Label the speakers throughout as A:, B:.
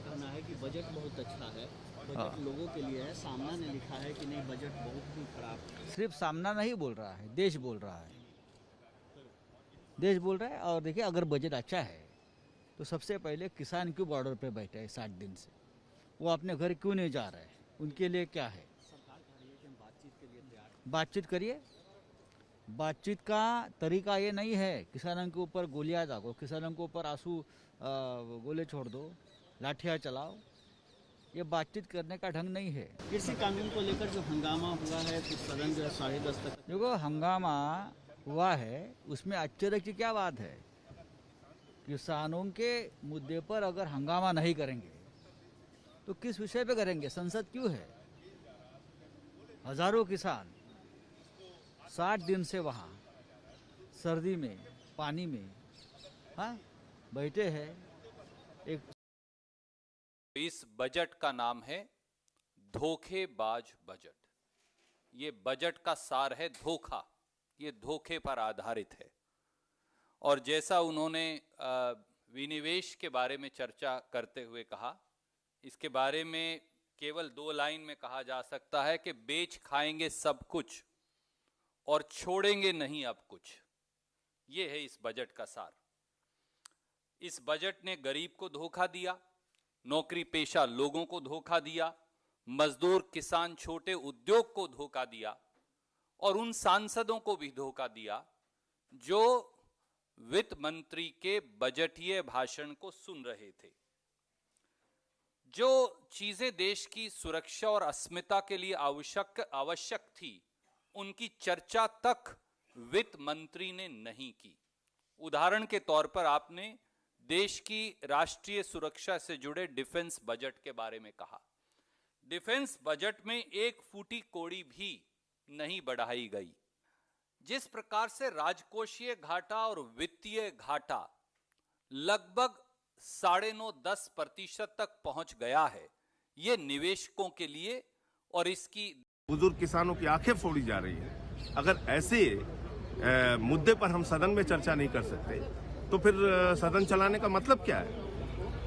A: कहना है कि बजट बहुत अच्छा है, बजट लोगों के लिए है। सामना ने लिखा है कि नहीं, बजट बहुत ही खराब है।
B: सिर्फ सामना नहीं बोल रहा है, देश बोल रहा है। देश बोल रहा है। और देखिए, अगर बजट अच्छा है तो सबसे पहले किसान क्यों बॉर्डर पे बैठे हैं 60 दिन से? वो अपने घर क्यों नहीं जा रहे हैं? उनके लिए क्या है?
A: सरकार कह रही है कि हम बातचीत के लिए तैयार हैं।
B: बातचीत करिए। बातचीत का तरीका ये नहीं है किसानों के ऊपर गोलियां दागो, किसानों के ऊपर आंसू गोले छोड़ दो, लाठियां चलाओ। ये बातचीत करने का ढंग नहीं है।
A: कृषि कानून को लेकर जो हंगामा हुआ है, तो सदन जो है 10:30 तक।
B: देखो, हंगामा हुआ है, उसमें आश्चर्य की क्या बात है? किसानों के मुद्दे पर अगर हंगामा नहीं करेंगे तो किस विषय पे करेंगे? संसद क्यों है? हजारों किसान 60 दिन से वहाँ सर्दी में, पानी में, हाँ, बैठे हैं। एक
C: इस बजट का नाम है धोखेबाज बजट। ये बजट का सार है धोखा, ये धोखे पर आधारित है। और जैसा उन्होंने विनिवेश के बारे में चर्चा करते हुए कहा, इसके बारे में केवल 2 लाइन में कहा जा सकता है कि बेच खाएंगे सब कुछ और छोड़ेंगे नहीं अब कुछ। ये है इस बजट का सार। इस बजट ने गरीब को धोखा दिया, नौकरी पेशा लोगों को धोखा दिया, मजदूर, किसान, छोटे उद्योग को धोखा दिया और उन सांसदों को भी धोखा दिया जो वित्त मंत्री के बजटीय भाषण को सुन रहे थे। जो चीजें देश की सुरक्षा और अस्मिता के लिए आवश्यक थी, उनकी चर्चा तक वित्त मंत्री ने नहीं की। उदाहरण के तौर पर आपने देश की राष्ट्रीय सुरक्षा से जुड़े डिफेंस बजट के बारे में कहा। डिफेंस बजट में एक फूटी कौड़ी भी नहीं बढ़ाई गई। जिस प्रकार से राजकोषीय घाटा और वित्तीय घाटा लगभग 9.5-10% तक पहुंच गया है, ये निवेशकों के लिए और इसकी
D: बुजुर्ग किसानों की आंखें फोड़ी जा रही है। अगर ऐसे मुद्दे पर हम सदन में चर्चा नहीं कर सकते तो फिर सदन चलाने का मतलब क्या है?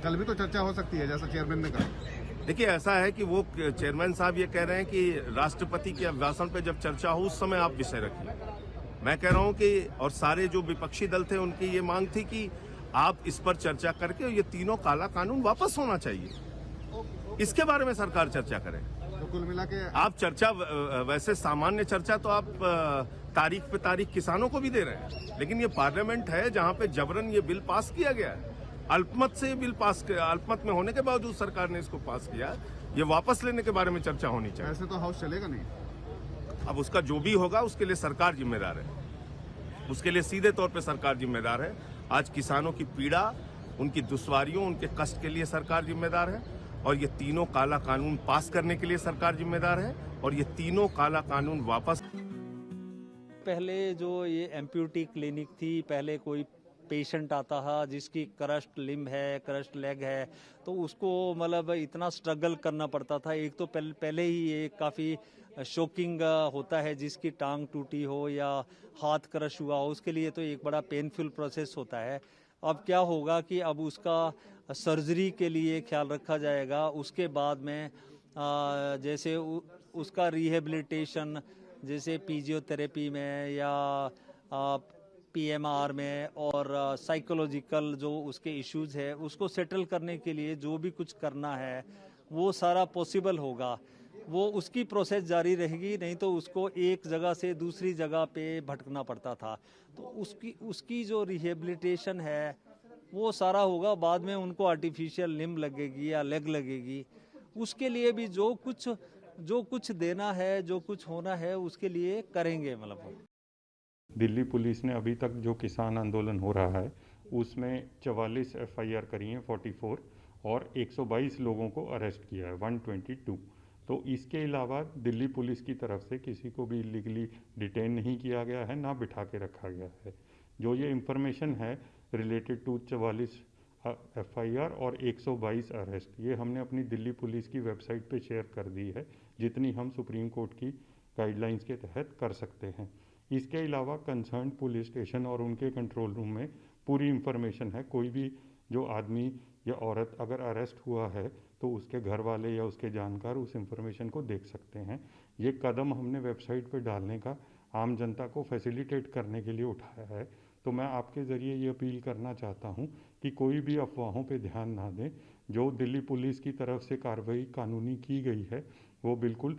E: कल भी तो चर्चा हो सकती है, जैसा चेयरमैन ने कहा।
D: देखिए, ऐसा है कि वो चेयरमैन साहब ये कह रहे हैं कि राष्ट्रपति के अभिभाषण पे जब चर्चा हो उस समय आप विषय रखिए। मैं कह रहा हूं कि, और सारे जो विपक्षी दल थे उनकी ये मांग थी कि आप इस पर चर्चा करके ये तीनों काला कानून वापस होना चाहिए, इसके बारे में सरकार चर्चा करे।
E: तो कुल मिला के
D: आप चर्चा, वैसे सामान्य चर्चा तो आप तारीख पे तारीख किसानों को भी दे रहे हैं, लेकिन ये पार्लियामेंट है जहां पे जबरन ये बिल पास किया गया है। अल्पमत से बिल पास, अल्पमत में होने के बावजूद सरकार ने इसको पास किया। ये वापस लेने के बारे में चर्चा होनी चाहिए।
E: ऐसे तो हाउस चलेगा नहीं।
D: अब उसका जो भी होगा उसके लिए सरकार जिम्मेदार है, उसके लिए सीधे तौर पे सरकार जिम्मेदार है। आज किसानों की पीड़ा, उनकी दुश्वारियों, उनके कष्ट के लिए सरकार जिम्मेदार है और ये तीनों काला कानून पास करने के लिए सरकार जिम्मेदार है और ये तीनों काला कानून वापस।
F: पहले जो ये एम्प्यूटी क्लिनिक थी, पहले कोई पेशेंट आता था जिसकी क्रस्ट लिम्ब है, क्रस्ट लेग है, तो उसको मतलब इतना स्ट्रगल करना पड़ता था। एक तो पहले ही ये काफ़ी शॉकिंग होता है, जिसकी टांग टूटी हो या हाथ क्रश हुआ हो, उसके लिए तो एक बड़ा पेनफुल प्रोसेस होता है। अब क्या होगा कि अब उसका सर्जरी के लिए ख्याल रखा जाएगा। उसके बाद में जैसे उसका रिहेबिलिटेशन, जैसे फिजियोथेरेपी में या पीएमआर में, और साइकोलॉजिकल जो उसके इश्यूज है उसको सेटल करने के लिए जो भी कुछ करना है वो सारा पॉसिबल होगा। वो उसकी प्रोसेस जारी रहेगी, नहीं तो उसको एक जगह से दूसरी जगह पे भटकना पड़ता था। तो उसकी जो रिहेबिलिटेशन है वो सारा होगा। बाद में उनको आर्टिफिशियल लिम्ब लगेगी या लेग लगेगी, उसके लिए भी जो कुछ देना है, जो कुछ होना है, उसके लिए करेंगे। मतलब
G: दिल्ली पुलिस ने अभी तक जो किसान आंदोलन हो रहा है उसमें 44 एफआईआर करी हैं, 44, और 122 लोगों को अरेस्ट किया है, 122। तो इसके अलावा दिल्ली पुलिस की तरफ से किसी को भी इलीगली डिटेन नहीं किया गया है, ना बिठा के रखा गया है। जो ये इंफॉर्मेशन है रिलेटेड टू 44 एफआईआर और 122 अरेस्ट, ये हमने अपनी दिल्ली पुलिस की वेबसाइट पे शेयर कर दी है, जितनी हम सुप्रीम कोर्ट की गाइडलाइंस के तहत कर सकते हैं। इसके अलावा कंसर्न पुलिस स्टेशन और उनके कंट्रोल रूम में पूरी इंफॉर्मेशन है। कोई भी जो आदमी या औरत अगर अरेस्ट हुआ है तो उसके घर वाले या उसके जानकार उस इंफॉर्मेशन को देख सकते हैं। ये कदम हमने वेबसाइट पे डालने का आम जनता को फैसिलिटेट करने के लिए उठाया है। तो मैं आपके ज़रिए ये अपील करना चाहता हूँ कि कोई भी अफवाहों पे ध्यान ना दें। जो दिल्ली पुलिस की तरफ से कार्रवाई कानूनी की गई है वो बिल्कुल